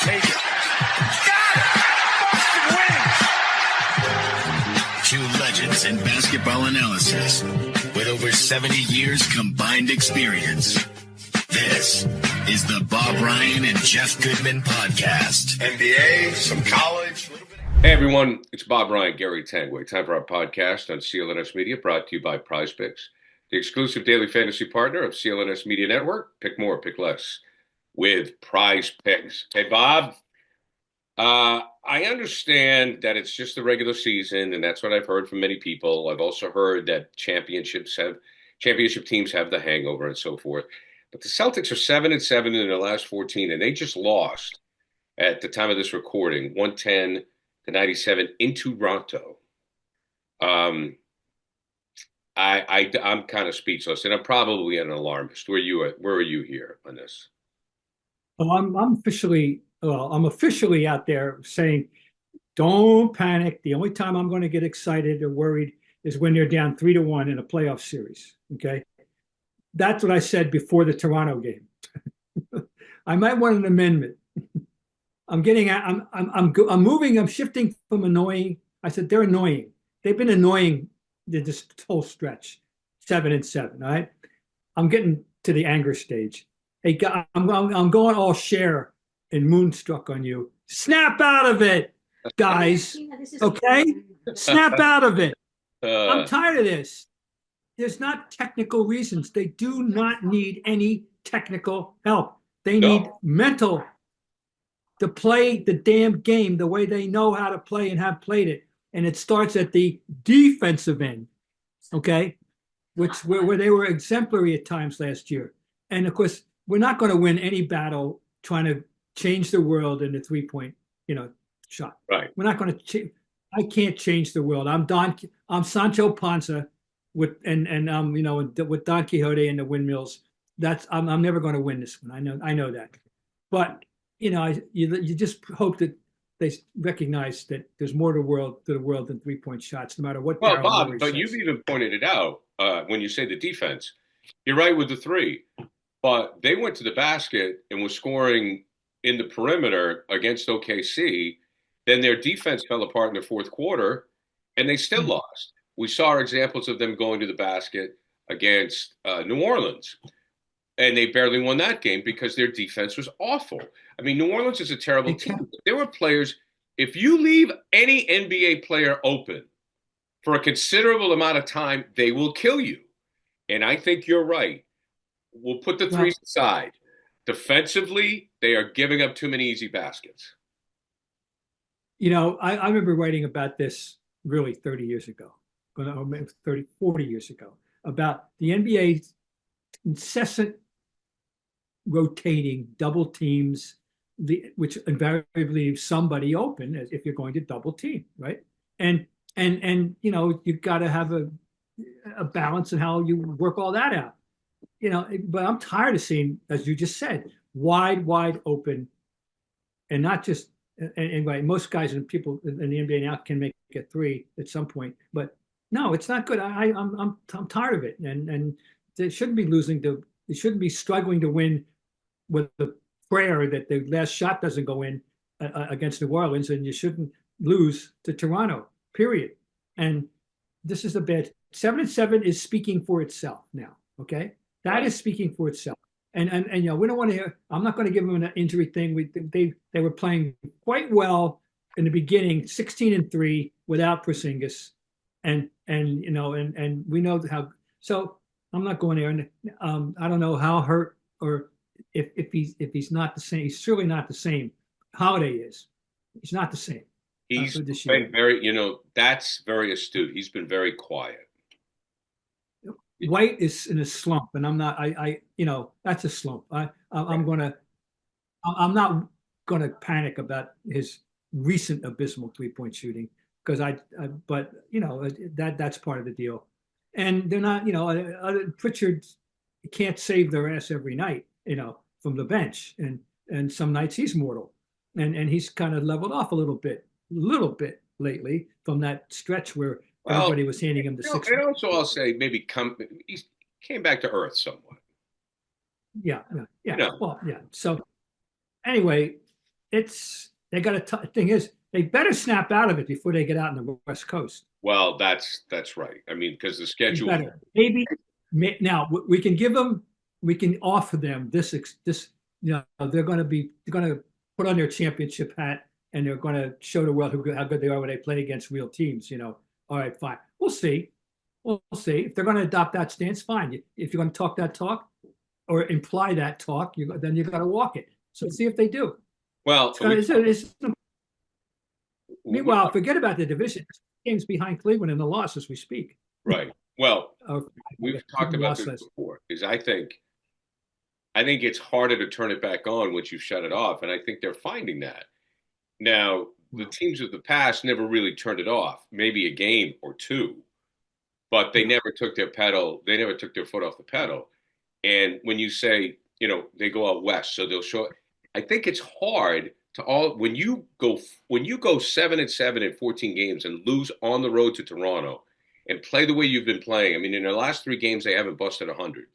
take it. Got it! Boston wins! Two legends in basketball analysis with over 70 years combined experience. This is the Bob Ryan and Jeff Goodman podcast. NBA, some college. Hey everyone, it's Bob Ryan, Gary Tanguay. Time for our podcast on CLNS Media, brought to you by Prize Picks, the exclusive daily fantasy partner of CLNS Media Network. Pick more, pick less with Prize Picks. Hey Bob, I understand that it's just the regular season, and that's what I've heard from many people. I've also heard that championship teams have the hangover and so forth. But the Celtics are 7-7 in their last 14, and they just lost at the time of this recording, 110-97 in Toronto. I'm kind of speechless, and I'm probably an alarmist. Where are you here on this? Oh, I'm officially out there saying, don't panic. The only time I'm going to get excited or worried is when they're down 3-1 in a playoff series. Okay, that's what I said before the Toronto game. I might want an amendment. I'm shifting from annoying. I said they're annoying. They've been annoying this whole stretch, 7-7. All right, I'm getting to the anger stage. Hey, I'm going all share and moonstruck on you. Snap out of it, guys. Okay, snap out of it. I'm tired of this. There's not technical reasons. They do not need any technical help. They need mental to play the damn game the way they know how to play and have played it. And it starts at the defensive end, okay, where they were exemplary at times last year. And of course, we're not going to win any battle trying to change the world in the 3-point, shot. Right. We're not going to. I can't change the world. I'm Sancho Panza with with Don Quixote and the windmills. I'm never going to win this one. I know that. But you just hope that they recognize that there's more to the world than 3-point shots, no matter what. Well, Bob, but you've even pointed it out when you say the defense. You're right with the three, but they went to the basket and was scoring in the perimeter against OKC. Then their defense fell apart in the fourth quarter, and they still lost. We saw examples of them going to the basket against New Orleans, and they barely won that game because their defense was awful. I mean, New Orleans is a terrible team. There were players, if you leave any NBA player open for a considerable amount of time, they will kill you. And I think you're right. We'll put the threes aside. Defensively, they are giving up too many easy baskets. I remember writing about this really 30 years ago, 40 years ago, about the NBA's incessant rotating double teams, which invariably leaves somebody open if you're going to double team, right? And you've got to have a balance in how you work all that out. But I'm tired of seeing, as you just said, wide open, and not just. Anyway, most guys and people in the NBA now can make a three at some point, but no, it's not good. I'm tired of it, and they shouldn't be they shouldn't be struggling to win with the prayer that the last shot doesn't go in against New Orleans, and you shouldn't lose to Toronto. Period. And this is a bad 7-7 is speaking for itself now. Okay, that is speaking for itself. And we don't want to hear. I'm not going to give them an injury thing. They were playing quite well in the beginning, 16-3 without Porzingis, and we know how. So I'm not going there. And I don't know how hurt or if he's not the same. He's surely not the same. Holiday is. He's not the same. He's been very. That's very astute. He's been very quiet. White is in a slump, and I'm not. That's a slump. I'm not gonna panic about his recent abysmal 3-point shooting because that's part of the deal. And they're not. Pritchard can't save their ass every night. From the bench, and some nights he's mortal, and he's kind of leveled off a little bit lately from that stretch where. Everybody was handing him the 6. And also, I'll say maybe he came back to earth somewhat. Yeah. Well, yeah. So anyway, they got a thing is they better snap out of it before they get out in the West Coast. Well, that's right. I mean, because the schedule. Better. Maybe now we can give them, we can offer them this. They're going to put on their championship hat and they're going to show the world how good they are when they play against real teams. All right, fine. We'll see. We'll see if they're going to adopt that stance. Fine. If you're going to talk that talk or imply that talk, then you got to walk it. So see if they do. Well, meanwhile, forget about the division. Games behind Cleveland in the loss as we speak. Right. Well, we've talked about this before. I think it's harder to turn it back on once you've shut it off, and I think they're finding that. Now, the teams of the past never really turned it off. Maybe a game or two, but they never took their foot off the pedal. And when you say, they go out west, so they'll show. I think it's hard when you go 7-7 in 14 games and lose on the road to Toronto and play the way you've been playing. I mean, in their last 3 games, they haven't busted 100.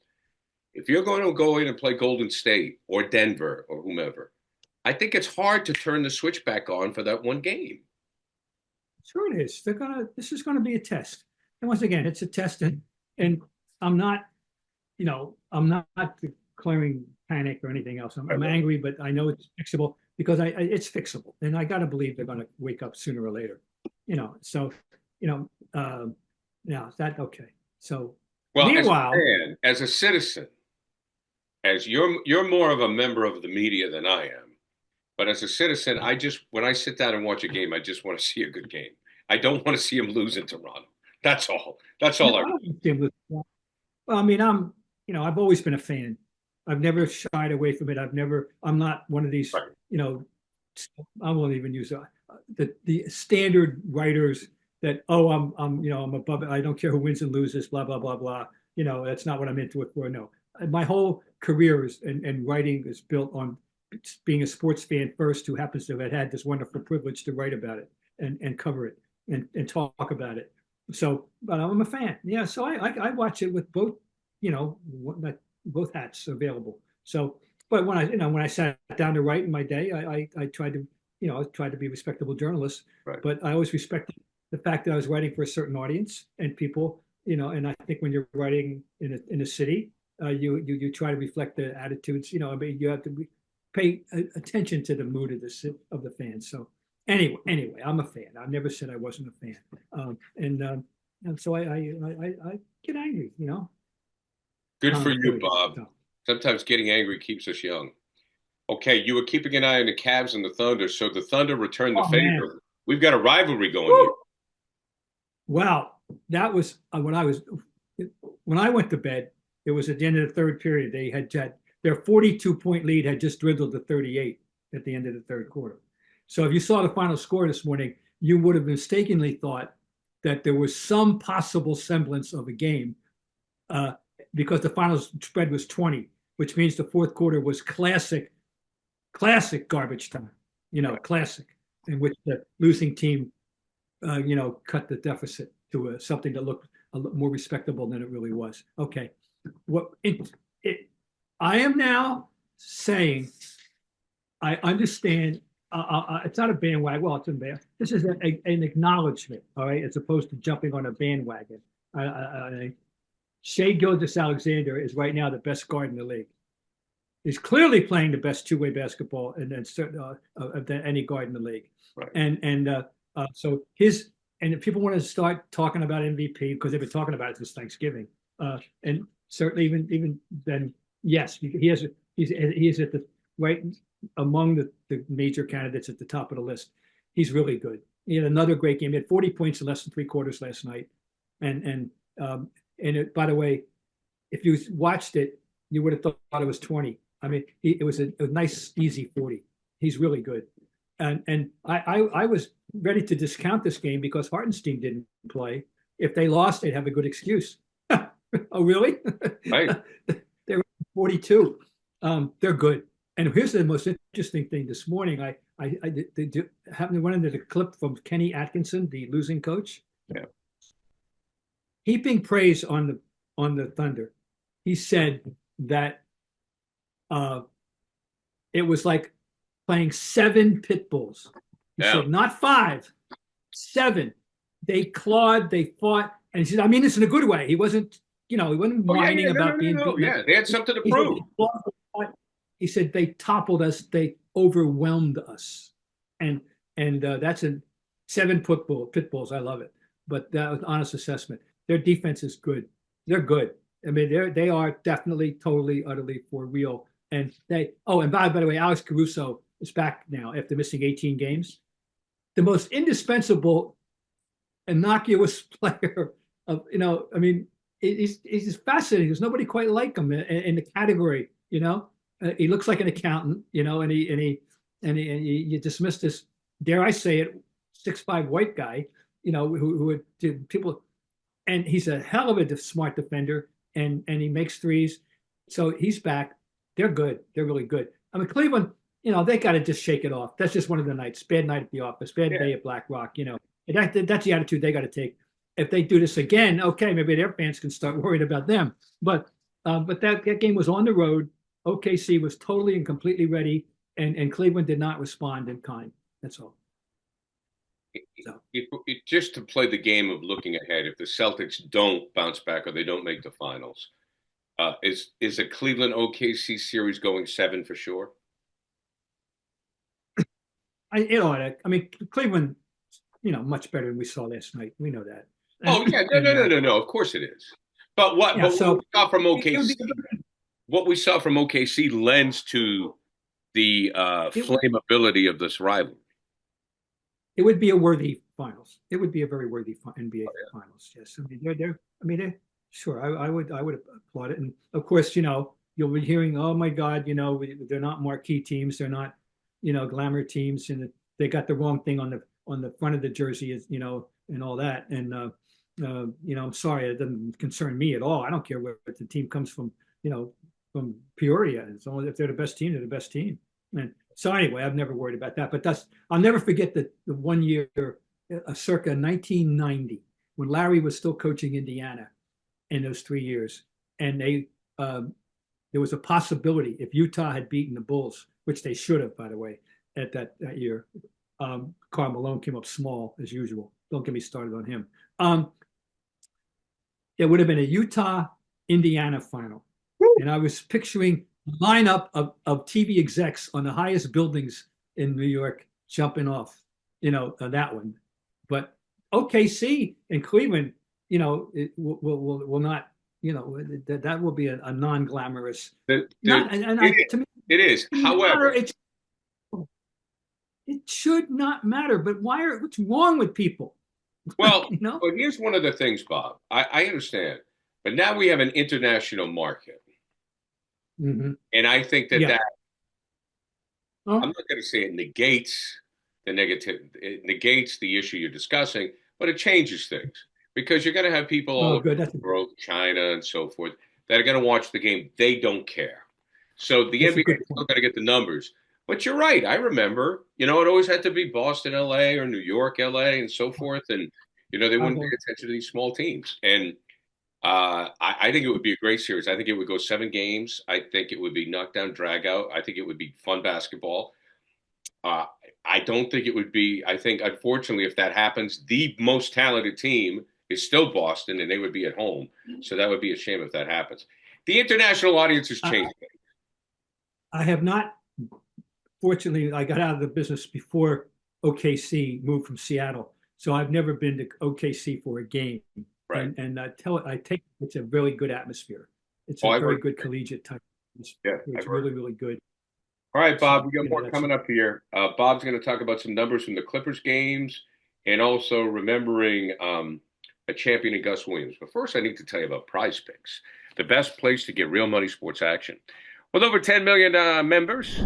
If you're going to go in and play Golden State or Denver or whomever, I think it's hard to turn the switch back on for that one game. Sure it is. This is going to be a test. And once again, it's a test. And I'm not declaring panic or anything else. I'm angry, but I know it's fixable because it's fixable. And I got to believe they're going to wake up sooner or later. Now is that okay? So, well, meanwhile, as a citizen, as you're more of a member of the media than I am, but as a citizen, when I sit down and watch a game, I just want to see a good game. I don't want to see them lose in Toronto. That's all. That's all. Well, I mean, I've always been a fan. I've never shied away from it. I'm not one of these, right. I won't even use the standard writers that, I'm above it. I don't care who wins and loses, blah, blah, blah, blah. That's not what I'm into it for. No, my whole career and writing is built on being a sports fan first, who happens to have had this wonderful privilege to write about it and cover it and talk about it. So, but I'm a fan. Yeah. So I watch it with both, both hats available. So, but when I sat down to write in my day, I tried to be a respectable journalist, right. But I always respected the fact that I was writing for a certain audience and people, and I think when you're writing in a city, you try to reflect the attitudes, I mean, you have to pay attention to the mood of the fans. So anyway, I'm a fan. I never said I wasn't a fan. And so I get angry, Good for you, Bob. Sometimes getting angry keeps us young. Okay, you were keeping an eye on the Cavs and the Thunder, so the Thunder returned the favor. Man. We've got a rivalry going here. Wow, that was when I went to bed. It was at the end of the third period. They had their 42-point lead had just dwindled to 38 at the end of the third quarter. So if you saw the final score this morning, you would have mistakenly thought that there was some possible semblance of a game because the final spread was 20, which means the fourth quarter was classic garbage time, classic, in which the losing team, cut the deficit to something that looked a little more respectable than it really was. Okay. I am now saying I understand. It's not a bandwagon. Well, it's a bandwagon. This is an acknowledgement, all right, as opposed to jumping on a bandwagon. Shai Gilgeous-Alexander is right now the best guard in the league. He's clearly playing the best two-way basketball than any guard in the league. Right. And so if people want to start talking about MVP because they've been talking about it since Thanksgiving, and certainly even then, yes, he's at the right among the major candidates at the top of the list. He's really good. He had another great game. He had 40 points in less than 3 quarters last night. And by the way, if you watched it, you would have thought it was 20. I mean, it was a nice, easy 40. He's really good. And I was ready to discount this game because Hartenstein didn't play. If they lost, they'd have a good excuse. Oh, really? Right. They're 42. They're good. And here's the most interesting thing. This morning, I happened to run into the clip from Kenny Atkinson, the losing coach. Yeah. Heaping praise on the Thunder. He said that it was like playing 7 pit bulls. He Yeah. said, not 5, 7. They clawed, they fought, and he said, I mean this in a good way. He wasn't, he wasn't whining about being beaten. Yeah, they had something to He prove. He said they toppled us, they overwhelmed us, and that's a 7 pit bulls. I love it, but that was an honest assessment. Their defense is good. They're good. I mean, they are definitely, totally, utterly for real. And and by the way, Alex Caruso is back now after missing 18 games. The most indispensable, innocuous player of, I mean, he's just fascinating. There's nobody quite like him in the category, he looks like an accountant, and you dismiss this, dare I say it, 6'5" white guy, who would do people, and he's a hell of a smart defender, and he makes threes. So he's back. They're good. They're really good. I mean, Cleveland, they got to just shake it off. That's just one of the nights. Bad night at the office. Bad day at Black Rock. That's the attitude they got to take. If they do this again, okay, maybe their fans can start worrying about them. But that game was on the road. OKC was totally and completely ready, and Cleveland did not respond in kind. That's all. So. Just to play the game of looking ahead, if the Celtics don't bounce back or they don't make the finals, is a Cleveland OKC series going 7 for sure? I mean, Cleveland, much better than we saw last night. We know that. Oh yeah, no. Of course it is. But what we saw from OKC, what we saw from OKC lends to the flammability of this rivalry. It would be a worthy finals. It would be a very worthy NBA finals. Yes, I mean, sure. I would applaud it, and of course, you'll be hearing, oh my God, they're not marquee teams, they're not, glamour teams, and they got the wrong thing on the front of the jersey, and all that, and I'm sorry, it doesn't concern me at all. I don't care where the team comes from, from Peoria. It's only if they're the best team, they're the best team. And so anyway, I've never worried about that. But I'll never forget the 1 year, circa 1990, when Larry was still coaching Indiana in those 3 years, and there was a possibility if Utah had beaten the Bulls, which they should have, by the way, at that year. Karl Malone came up small as usual. Don't get me started on him. It would have been a Utah-Indiana final. And I was picturing a lineup of TV execs on the highest buildings in New York jumping off, that one. But OKC and Cleveland, it will not, that will be a non-glamorous. To me, it is. However, it should not matter. But what's wrong with people? Well, but here's one of the things, Bob. I understand, but now we have an international market, and I think that I'm not going to say it negates the negative, it negates the issue you're discussing, but it changes things because you're going to have people all over the world, China and so forth, that are going to watch the game. They don't care. So the NBA is still going to get the numbers. But you're right. I remember, it always had to be Boston, LA, or New York, LA, and so forth. And, they wouldn't pay attention to these small teams. And I think it would be a great series. I think it would go 7 games. I think it would be knockdown, drag out. I think it would be fun basketball. I don't think it would be, I think, unfortunately, if that happens, the most talented team is still Boston, and they would be at home. So that would be a shame if that happens. The international audience has changed. I have not. Fortunately, I got out of the business before OKC moved from Seattle, so I've never been to OKC for a game. Right. And I take it's a really good atmosphere. It's a very good collegiate type atmosphere. Yeah, it's really, really good. All right, Bob, we got more coming up here. Bob's going to talk about some numbers from the Clippers games and also remembering a champion in Gus Williams. But first, I need to tell you about Prize Picks, the best place to get real money sports action. With over 10 million members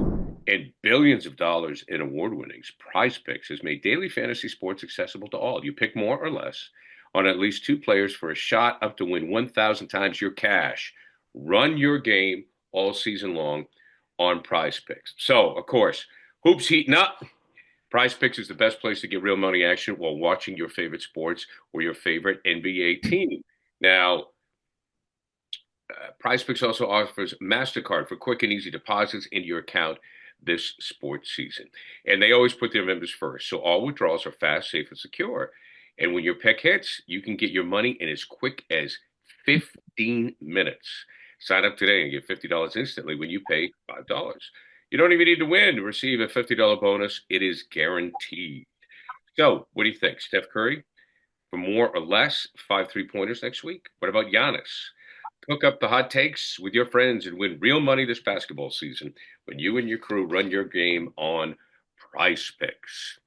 and billions of dollars in award winnings, Prize Picks has made daily fantasy sports accessible to all. You pick more or less on at least 2 players for a shot up to win 1,000 times your cash. Run your game all season long on Prize Picks. So, of course, hoops heating up. Prize Picks is the best place to get real money action while watching your favorite sports or your favorite NBA team. Now, Prize Picks also offers MasterCard for quick and easy deposits into your account. this sports season. And they always put their members first. So all withdrawals are fast, safe, and secure. And when your pick hits, you can get your money in as quick as 15 minutes. Sign up today and get $50 instantly when you pay $5. You don't even need to win to receive a $50 bonus. It is guaranteed. So what do you think? Steph Curry for more or less 5 3-pointers next week? What about Giannis? Cook up the hot takes with your friends and win real money this basketball season when you and your crew run your game on Prize Picks.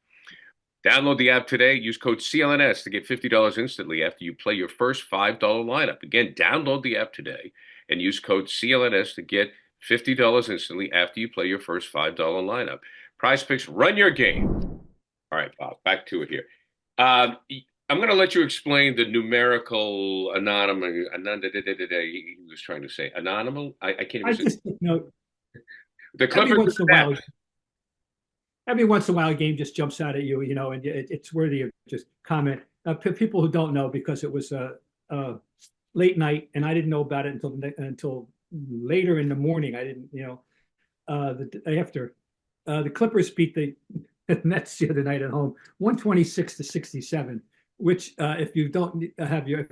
Download the app today. Use code CLNS to get $50 instantly after you play your first $5 lineup. Again, download the app today and use code CLNS to get $50 instantly after you play your first $5 lineup. Prize Picks, run your game. All right, Bob, back to it here. I'm going to let you explain the numerical anonymous. He was trying to say anonymous. I can't even say. Just, The Clippers. Every once in a while, a game just jumps out at you, and it's worthy of just comment. People who don't know, because it was a late night, and I didn't know about it until later in the morning. I didn't, the day after. The Clippers beat the Nets the other night at home, 126-67. Which, if you have your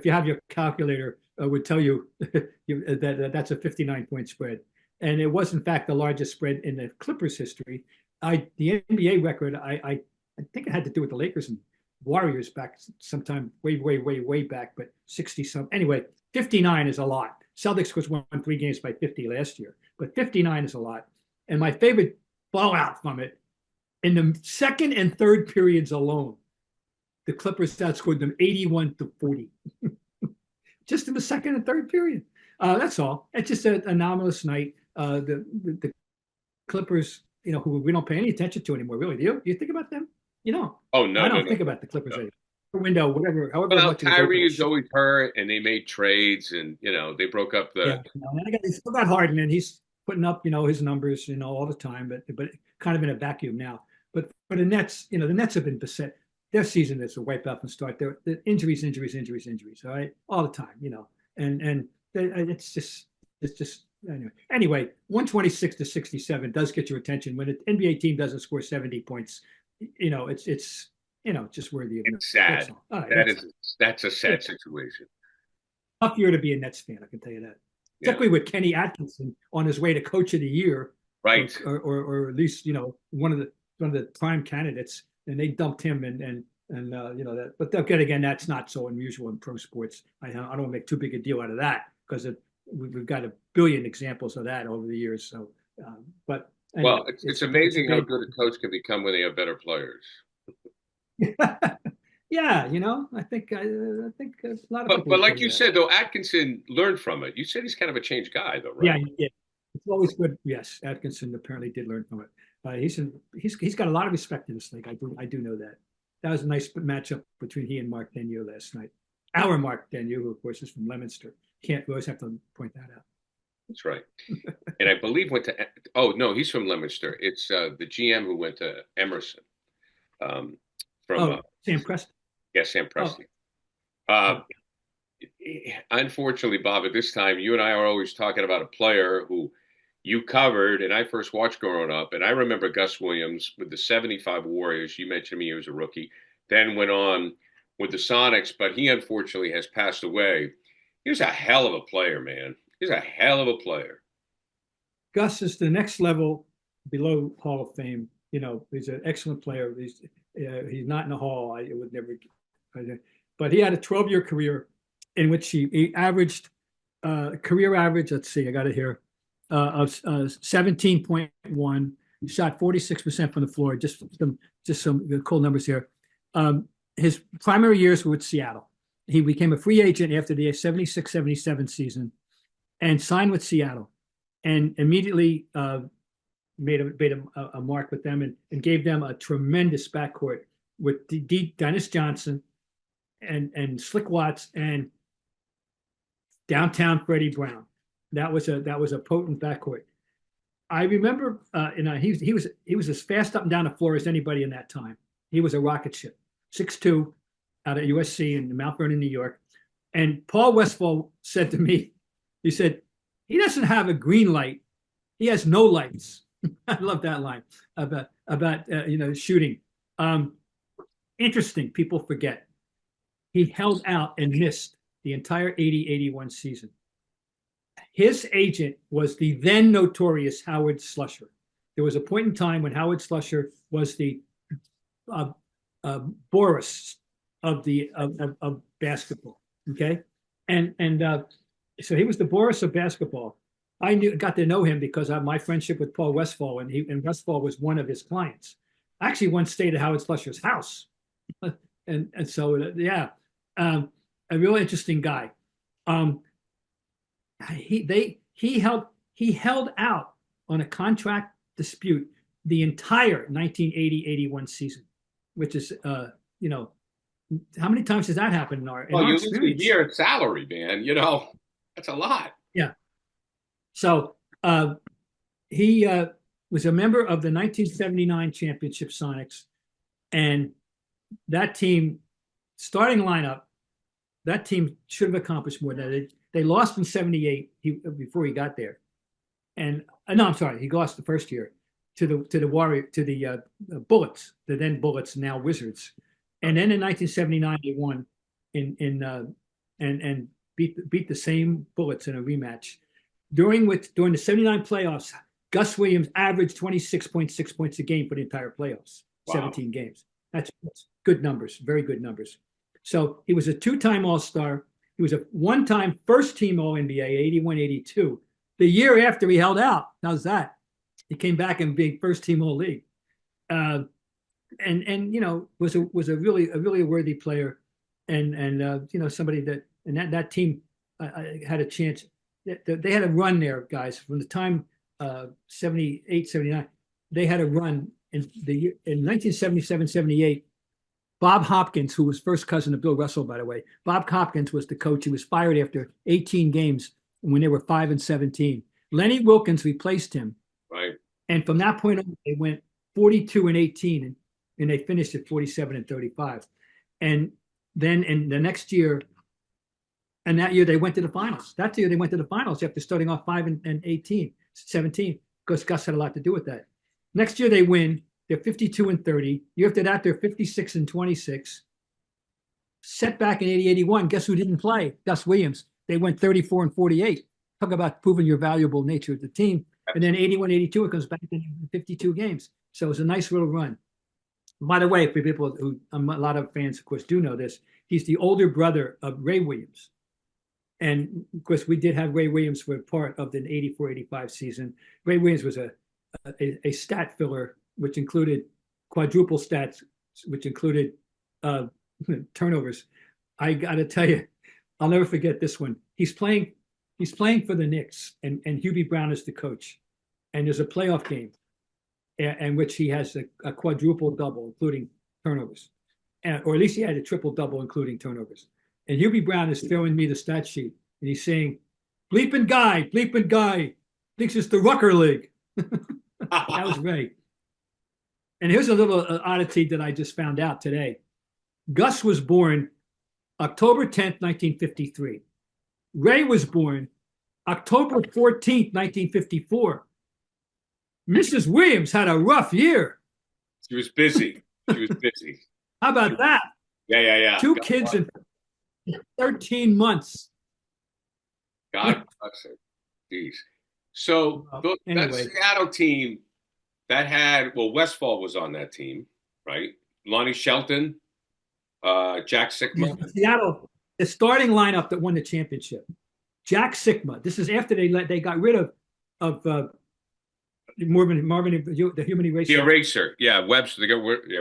calculator, would tell you, that's a 59-point spread, and it was in fact the largest spread in the Clippers' history. The NBA record, I think it had to do with the Lakers and Warriors back sometime way back, but 60 some. Anyway, 59 is a lot. Celtics won 3 games by 50 last year, but 59 is a lot. And my favorite blowout from it, in the second and third periods alone, the Clippers outscored them 81-40, just in the second and third period. That's all. It's just an anomalous night. The Clippers, who we don't pay any attention to anymore, really. Do you think about them? Oh no, I don't think about the Clippers anymore. Window, whatever. However, well, Kyrie is always hurt, and they made trades, and they broke up the. Yeah, they still got Harden, and he's putting up, his numbers, all the time, but kind of in a vacuum now. But for the Nets, the Nets have been beset. Their season is a wipe out and start. Their injuries, all right, all the time, and it's just anyway. 126-67 does get your attention when an NBA team doesn't score 70 points. It's just worthy of. It's sad. Right, that's a sad situation. Tough year to be a Nets fan, I can tell you that. Yeah. Particularly with Kenny Atkinson on his way to Coach of the Year, right? Or at least one of the prime candidates. And they dumped him, and that. But again, that's not so unusual in pro sports. I don't make too big a deal out of that, because we've got a billion examples of that over the years. So, but anyway, well, it's amazing how good a coach can become when they have better players. Yeah, I think a lot of people. But like you said, though, Atkinson learned from it. You said he's kind of a changed guy, though, right? Yeah. It's always good. Yes, Atkinson apparently did learn from it. He's got a lot of respect in this league. I do know that. That was a nice matchup between he and Mark Daigneault last night. Our Mark Daigneault, who of course is from Leominster. We always have to point that out. That's right. And I believe went to. Oh no, he's from Leominster. It's the GM who went to Emerson. Sam Preston. Yeah, Sam Preston. Unfortunately, Bob, at this time, you and I are always talking about a player who you covered, and I first watched growing up. And I remember Gus Williams with the 75 Warriors. You mentioned to me he was a rookie. Then went on with the Sonics, but he unfortunately has passed away. He was a hell of a player, man. He's a hell of a player. Gus is the next level below Hall of Fame. He's an excellent player. He's not in the Hall. I would never. But he had a 12-year career in which he averaged career average. Let's see, I got it here. Of 17.1, he shot 46% from the floor. Just some cool numbers here. His primary years were with Seattle. He became a free agent after the 76-77 season and signed with Seattle, and immediately made a mark with them and gave them a tremendous backcourt with Dennis Johnson and Slick Watts and downtown Freddie Brown. That was a potent backcourt. I remember, he was as fast up and down the floor as anybody in that time. He was a rocket ship, 6'2", out of USC in Mount Vernon, New York. And Paul Westphal said to me, he said, he doesn't have a green light, he has no lights. I love that line about shooting. Interesting. People forget he held out and missed the entire 80-81 season. His agent was the then notorious Howard Slusher. There was a point in time when Howard Slusher was the Boris of basketball. Okay, so he was the Boris of basketball. I got to know him because of my friendship with Paul Westphal, and Westphal was one of his clients. I actually once stayed at Howard Slusher's house, and so yeah, a real interesting guy. He held out on a contract dispute the entire 1980-81 season, which is how many times does that happen in our you experience? lose a year salary, man. That's a lot. Yeah. So he was a member of the 1979 championship Sonics, and that team, starting lineup, that team should have accomplished more than that. They lost in 78 before he got there. And no, I'm sorry, he lost the first year to the Bullets, the then Bullets, now Wizards. And then in 1979 they won and beat the same Bullets in a rematch. During the 79 playoffs, Gus Williams averaged 26.6 points a game for the entire playoffs, wow. 17 games. That's good numbers, very good numbers. So he was a two-time All-Star. He was a one-time first-team All-NBA, 81-82. The year after he held out, how's that? He came back and being first-team All-League, and was a really worthy player, and somebody that team had a chance. They had a run there, guys, from the time 78, 79. They had a run in 1977, 78. Bob Hopkins, who was first cousin of Bill Russell, by the way. Bob Hopkins was the coach. He was fired after 18 games when they were 5-17. Lenny Wilkins replaced him. Right. And from that point on, they went 42-18, and they finished at 47-35. And then in the next year, and that year they went to the finals. That year they went to the finals after starting off 5-17, because Gus had a lot to do with that. Next year they win. They're 52-30. Year after that, they're 56-26. Setback in 80-81. Guess who didn't play? Gus Williams. They went 34-48. Talk about proving your valuable nature of the team. And then 81-82, it comes back to 52 games. So it was a nice little run. By the way, for people who, a lot of fans, of course, do know this, he's the older brother of Ray Williams. And, of course, we did have Ray Williams for part of the 84-85 season. Ray Williams was a stat filler, which included quadruple stats, which included turnovers. I got to tell you, I'll never forget this one. He's playing for the Knicks, and Hubie Brown is the coach. And there's a playoff game in which he has a quadruple double, including turnovers. Or at least he had a triple double, including turnovers. And Hubie Brown is throwing me the stat sheet, and he's saying, bleeping guy, thinks it's the Rucker League. That was Ray. And here's a little oddity that I just found out today. Gus was born October 10th, 1953. Ray was born October 14th, 1954. Mrs. Williams had a rough year. She was busy. How about that? Yeah. Two kids in 13 months. God bless her. Jeez. So anyway. That Seattle team that had, Westphal was on that team, right? Lonnie Shelton, Jack Sikma. Seattle, the starting lineup that won the championship. Jack Sikma. This is after they got rid of Marvin, the human eraser. The eraser, yeah. Webster.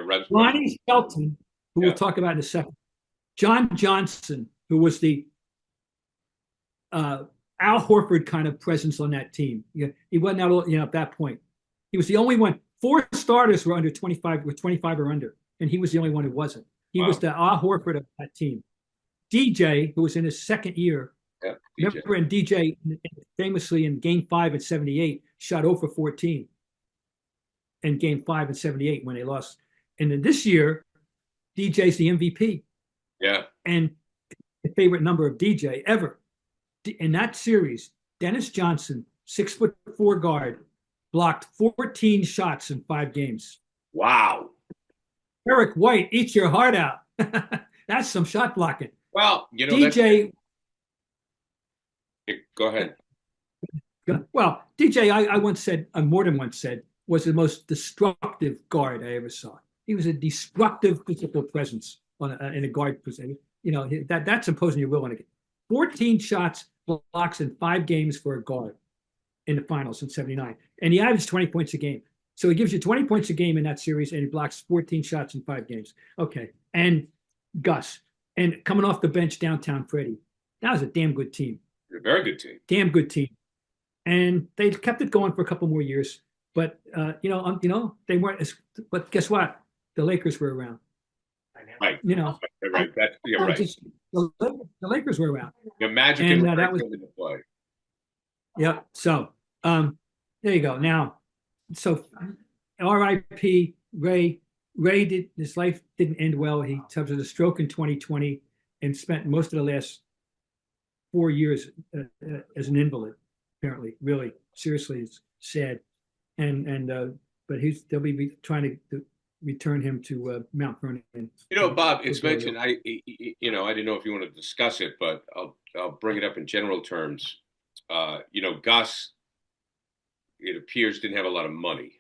Webster. Lonnie Shelton, who we'll talk about in a second. John Johnson, who was the Al Horford kind of presence on that team. He wasn't out, at that point. He was the only one. 4 starters were under 25, with 25 or under, and he was the only one who wasn't. He was the Al Horford of that team. DJ, who was in his second year. Yeah, remember, and DJ famously in Game 5 in 78 shot 0 for 14 in Game 5 in 78 when they lost. And then this year, DJ's the MVP. Yeah. And the favorite number of DJ ever. In that series, Dennis Johnson, 6'4" guard, blocked 14 shots in 5 games. Wow. Eric White, eat your heart out. That's some shot blocking. Well, you know, DJ. Go ahead. Well, DJ, I once said, Morton once said, was the most destructive guard I ever saw. He was a destructive physical presence in a guard position. You know, that's imposing your will on a game. 14 shots, blocks in 5 games for a guard in the finals in '79. And he averaged 20 points a game. So he gives you 20 points a game in that series, and he blocks 14 shots in 5 games. Okay. And Gus, and coming off the bench, downtown Freddie. That was a damn good team. A very good team. Damn good team. And they kept it going for a couple more years. But, they weren't as, but guess what? The Lakers were around. Right. You know, right. You're right. The Lakers were around. The Magic and that was into play. Yep. So, there you go. Now, so R.I.P. Ray. Ray his life didn't end well. He suffered a stroke in 2020 and spent most of the last 4 years as an invalid. Apparently, really seriously, it's sad. But they'll be trying to return him to Mount Vernon. You know, Bob, it's mentioned. I didn't know if you want to discuss it, but I'll bring it up in general terms. Gus, it appears, didn't have a lot of money.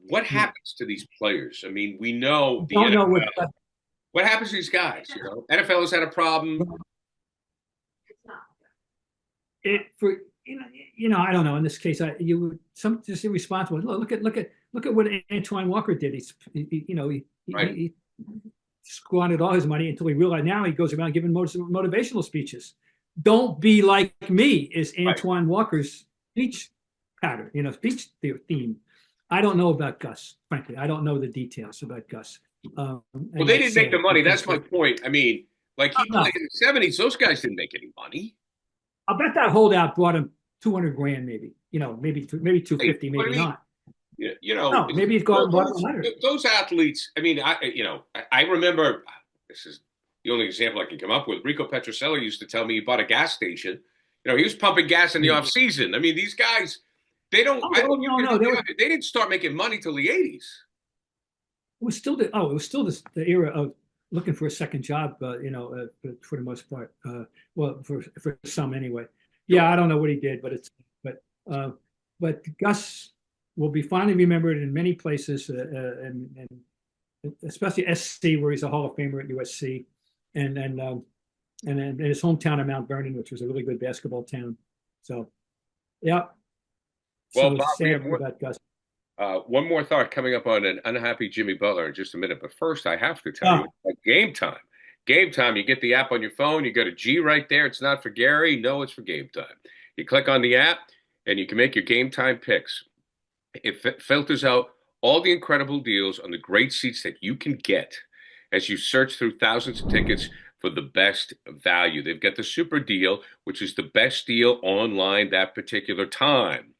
What happens to these players? I mean, we know the NFL. What happens to these guys? You know, NFL has had a problem. I don't know. In this case, you would just irresponsible. Look at what Antoine Walker did. He squandered all his money until he realized. Now he goes around giving motivational speeches. Don't be like me is Antoine Walker's speech pattern. Speech theme. I don't know about Gus. Frankly, I don't know the details about Gus. Well, they didn't make the money. That's my point. I mean, like he played in the '70s. Those guys didn't make any money. I'll bet that holdout brought him $200,000, maybe. Maybe 250, maybe not. No, maybe he's gone those athletes. I mean, I remember. This is the only example I can come up with. Rico Petrocelli used to tell me he bought a gas station. He was pumping gas in the off season. I mean, these guys, they don't. They didn't start making money till the '80s. It was still the era of looking for a second job. For the most part. For some anyway. Yeah, I don't know what he did, but Gus will be fondly remembered in many places, and especially SC, where he's a Hall of Famer at USC, and his hometown of Mount Vernon, which was a really good basketball town. So, yeah. Well, so Bob, sad about Gus. One more thought coming up on an unhappy Jimmy Butler in just a minute. But first, I have to tell you about Game Time. Game Time, you get the app on your phone. You got a G right there. It's not for Gary. No, it's for Game Time. You click on the app, and you can make your Game Time picks. It filters out all the incredible deals on the great seats that you can get as you search through thousands of tickets for the best value. They've got the super deal, which is the best deal online that particular time.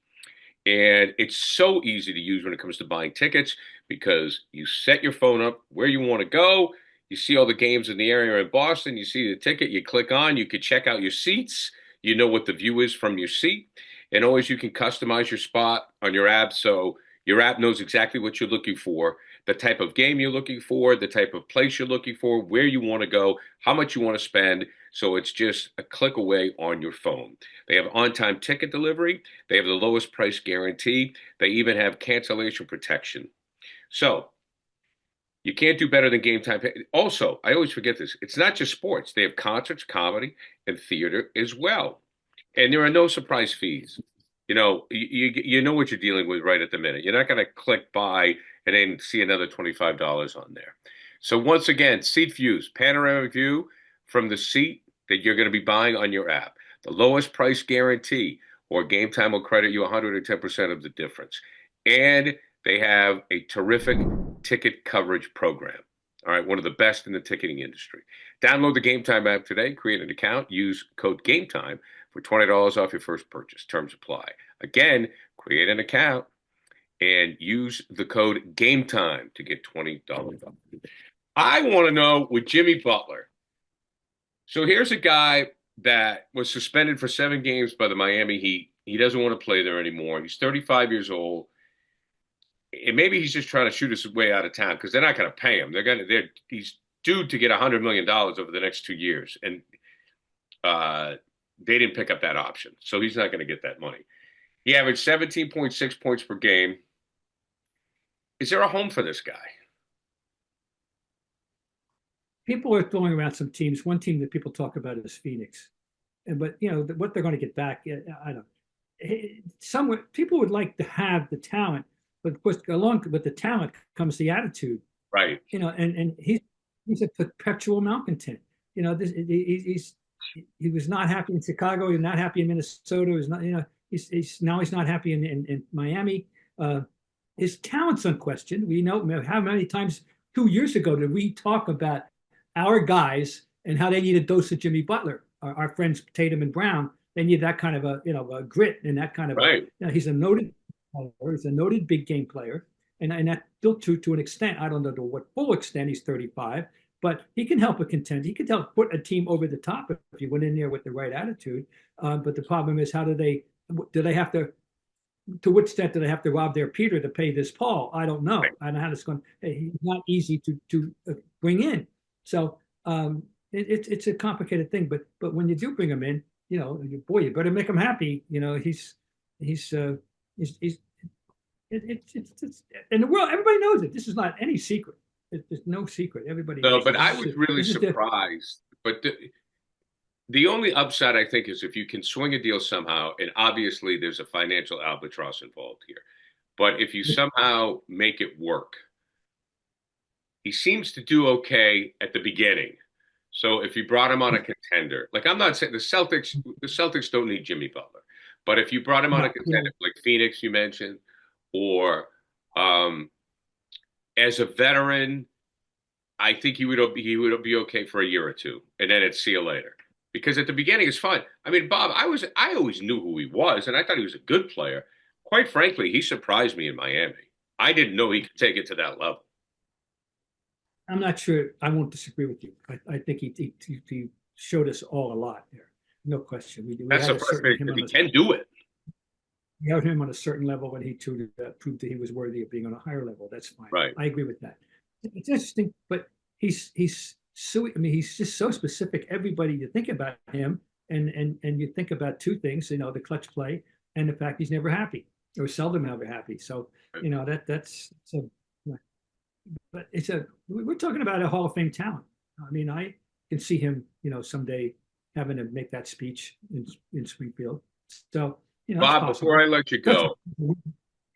And it's so easy to use when it comes to buying tickets because you set your phone up where you want to go. You see all the games in the area in Boston. You see the ticket. You click on. You can check out your seats. You know what the view is from your seat. And always you can customize your spot on your app so your app knows exactly what you're looking for, the type of game you're looking for, the type of place you're looking for, where you want to go, how much you want to spend. So it's just a click away on your phone. They have on-time ticket delivery. They have the lowest price guarantee. They even have cancellation protection. So you can't do better than Game Time. Also, I always forget this. It's not just sports. They have concerts, comedy, and theater as well. And there are no surprise fees. You know what you're dealing with right at the minute. You're not going to click buy and then see another $25 on there. So once again, seat views, panoramic view from the seat that you're going to be buying on your app. The lowest price guarantee, or Game Time will credit you 110% of the difference. And they have a terrific ticket coverage program. All right, one of the best in the ticketing industry. Download the Game Time app today, create an account, use code GameTime for $20 off your first purchase. Terms apply. Again, create an account and use the code GameTime to get $20 off. I want to know with Jimmy Butler. So here's a guy that was suspended for 7 games by the Miami Heat He doesn't want to play there anymore. He's 35 years old. And maybe he's just trying to shoot his way out of town because they're not going to pay him. He's due to get $100 million over the next 2 years. And they didn't pick up that option. So he's not going to get that money. He averaged 17.6 points per game. Is there a home for this guy? People are throwing around some teams. One team that people talk about is Phoenix. But, what they're going to get back, I don't know. Somewhere, people would like to have the talent, but of course, along with the talent comes the attitude. Right. And he's a perpetual malcontent. He was not happy in Chicago. He's not happy in Minnesota. He's not, he's not happy in Miami. His talent's unquestioned. We know how many times 2 years ago did we talk about our guys and how they need a dose of Jimmy Butler. Our friends Tatum and Brown, they need that kind of a grit and that kind of right. He's a noted player. He's a noted big game player, and that still to an extent. I don't know to what full extent. He's 35, but he can help a contender. He can help put a team over the top if you went in there with the right attitude. But the problem is, how do they have to? To what extent do they have to rob their Peter to pay this Paul? I don't know. Right. I don't know how it's going. He's not easy to bring in. So. It's a complicated thing, but when you do bring him in, you better make him happy. It's and the world, everybody knows it. This is not any secret. There's no secret. Everybody knows but it. I was really surprised. But the only upside, I think, is if you can swing a deal somehow, and obviously there's a financial albatross involved here. But if you somehow make it work, he seems to do okay at the beginning. So if you brought him on a contender, like I'm not saying the Celtics don't need Jimmy Butler, but if you brought him on a contender like Phoenix, you mentioned, or as a veteran, I think he would be okay for a year or two, and then it's see you later. Because at the beginning it's fun. I mean, Bob, I always knew who he was, and I thought he was a good player. Quite frankly, he surprised me in Miami. I didn't know he could take it to that level. I'm not sure. I won't disagree with you. I think he showed us all a lot there. No question. That's the first thing. He can do it. We had him on a certain level when he proved that he was worthy of being on a higher level. That's fine. Right. I agree with that. It's interesting, but he's so. I mean, he's just so specific. Everybody, you think about him, and you think about two things. The clutch play and the fact he's never happy or seldom ever happy. So that's so. But we're talking about a Hall of Fame talent. I mean, I can see him, someday having to make that speech in Springfield. So, Bob, before I let you go,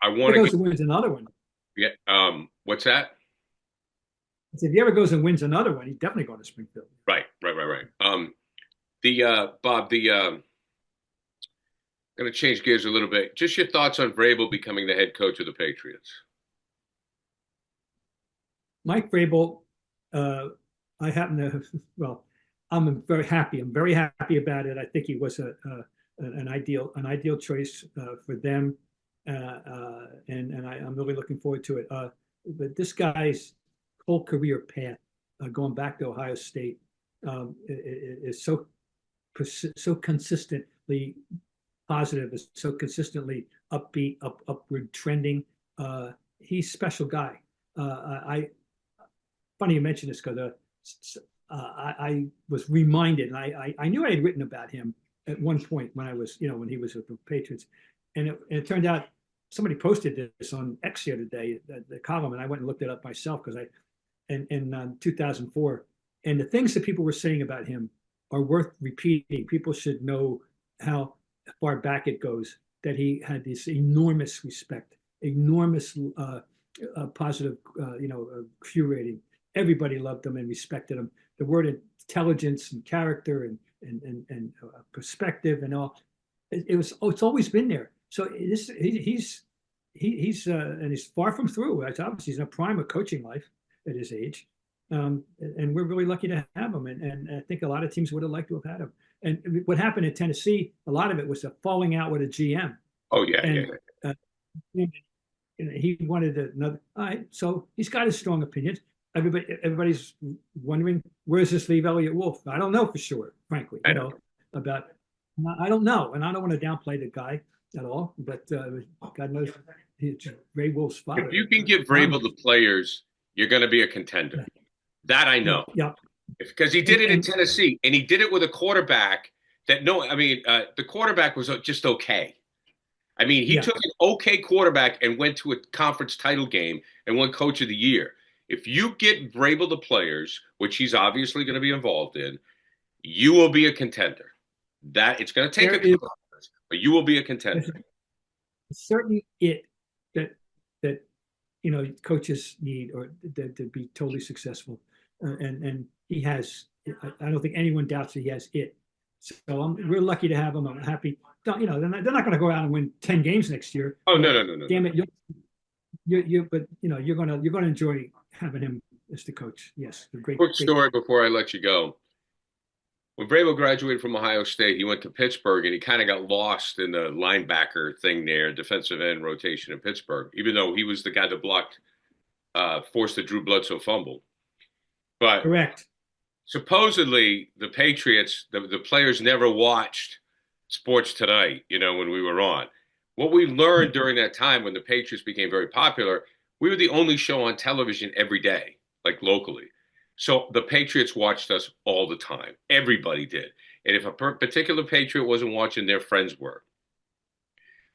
I want to wins another one. Yeah. What's that? If he ever goes and wins another one, he's definitely going to Springfield. Right. Bob, going to change gears a little bit. Just your thoughts on Vrabel becoming the head coach of the Patriots. Mike Vrabel, I happen to, I'm very happy. I'm very happy about it. I think he was an ideal choice for them, and I'm really looking forward to it. But this guy's whole career path, going back to Ohio State, is so consistently positive, is so consistently upbeat, upward trending. He's a special guy. Funny you mentioned this because I was reminded, and I knew I had written about him at one point when I was, when he was with the Patriots, and it turned out somebody posted this on X the other day, the column, and I went and looked it up myself because in 2004, and the things that people were saying about him are worth repeating. People should know how far back it goes, that he had this enormous respect, enormous positive, Q rating. Everybody loved him and respected him. The word intelligence and character and perspective and all, it's always been there. So he's far from through. Obviously, he's in a prime of coaching life at his age, and we're really lucky to have him. And I think a lot of teams would have liked to have had him. And what happened in Tennessee, a lot of it was a falling out with a GM. Oh yeah, he wanted another. All right, so he's got his strong opinions. Everybody's wondering, where's this leave Elliott Wolf? I don't know for sure, frankly. I don't know, and I don't want to downplay the guy. at all, but God knows it's Ray Wolf's father. If you can give Vrabel the players, you're going to be a contender. That I know. Yeah. Because he did it in Tennessee, and he did it with a quarterback that the quarterback was just okay. I mean, he took an okay quarterback and went to a conference title game and won Coach of the Year. If you get Vrabel the players, which he's obviously going to be involved in, you will be a contender. That it's going to take a couple of years, but you will be a contender. Certainly, that coaches need or to be totally successful, and he has. I don't think anyone doubts that he has it. So we're lucky to have him. I'm happy. They're not going to go out and win 10 games next year. Oh no! Damn it! But you're going to enjoy having him as the coach. Yes, Quick story before I let you go. When Vrabel graduated from Ohio State, he went to Pittsburgh, and he kind of got lost in the linebacker thing there, defensive end rotation in Pittsburgh, even though he was the guy that forced the Drew Bledsoe fumble. But correct. Supposedly, the Patriots, the players never watched Sports Tonight, when we were on. What we learned during that time when the Patriots became very popular, we were the only show on television every day, like locally. So the Patriots watched us all the time. Everybody did. And if a particular Patriot wasn't watching, their friends were.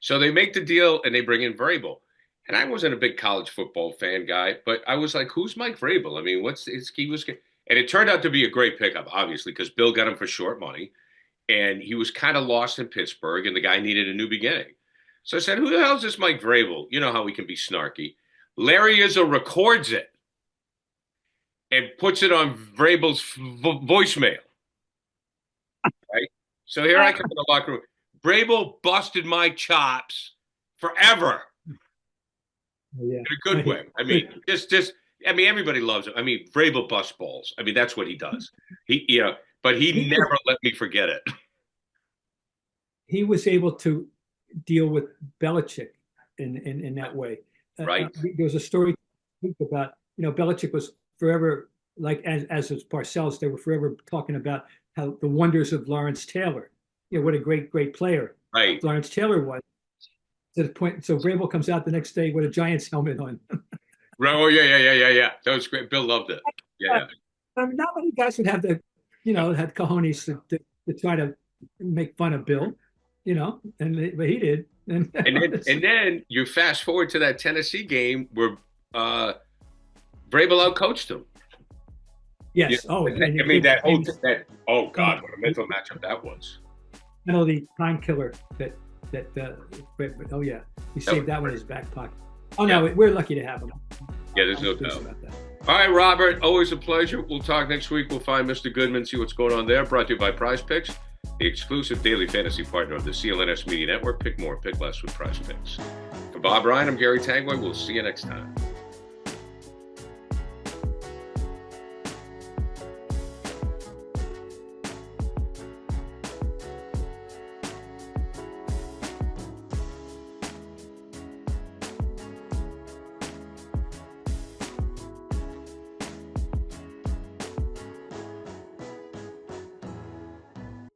So they make the deal and they bring in Vrabel. And I wasn't a big college football fan guy, but I was like, who's Mike Vrabel? I mean, and it turned out to be a great pickup, obviously, because Bill got him for short money. And he was kind of lost in Pittsburgh, and the guy needed a new beginning. So I said, who the hell is this Mike Vrabel? You know how he can be snarky. Larry Izzo records it and puts it on Vrabel's voicemail. Right? So here I come in the locker room. Vrabel busted my chops forever. Yeah. In a good way. I mean, everybody loves him. I mean, Vrabel busts balls. I mean, that's what he does. But he never let me forget it. He was able to deal with Belichick in that way. Right. There was a story about, Belichick was forever, like as was Parcells, they were forever talking about how the wonders of Lawrence Taylor. What a great player Lawrence Taylor was. To the point, so Vrabel comes out the next day with a Giants helmet on. Oh, yeah. That was great. Bill loved it. Yeah. Not many guys would have the, had cojones to try to make fun of Bill, but he did. And then you fast forward to that Tennessee game where Vrabel outcoached him. Yes. God, what a mental matchup that was. Penalty time killer he saved that one in his back pocket. Oh no, we're lucky to have him. Yeah, there's no doubt about that. All right, Robert, always a pleasure. We'll talk next week. We'll find Mr. Goodman, see what's going on there. Brought to you by Prize Picks, the exclusive daily fantasy partner of the CLNS Media Network. Pick more, pick less with Prize Picks. For Bob Ryan, I'm Gary Tanguay. We'll see you next time.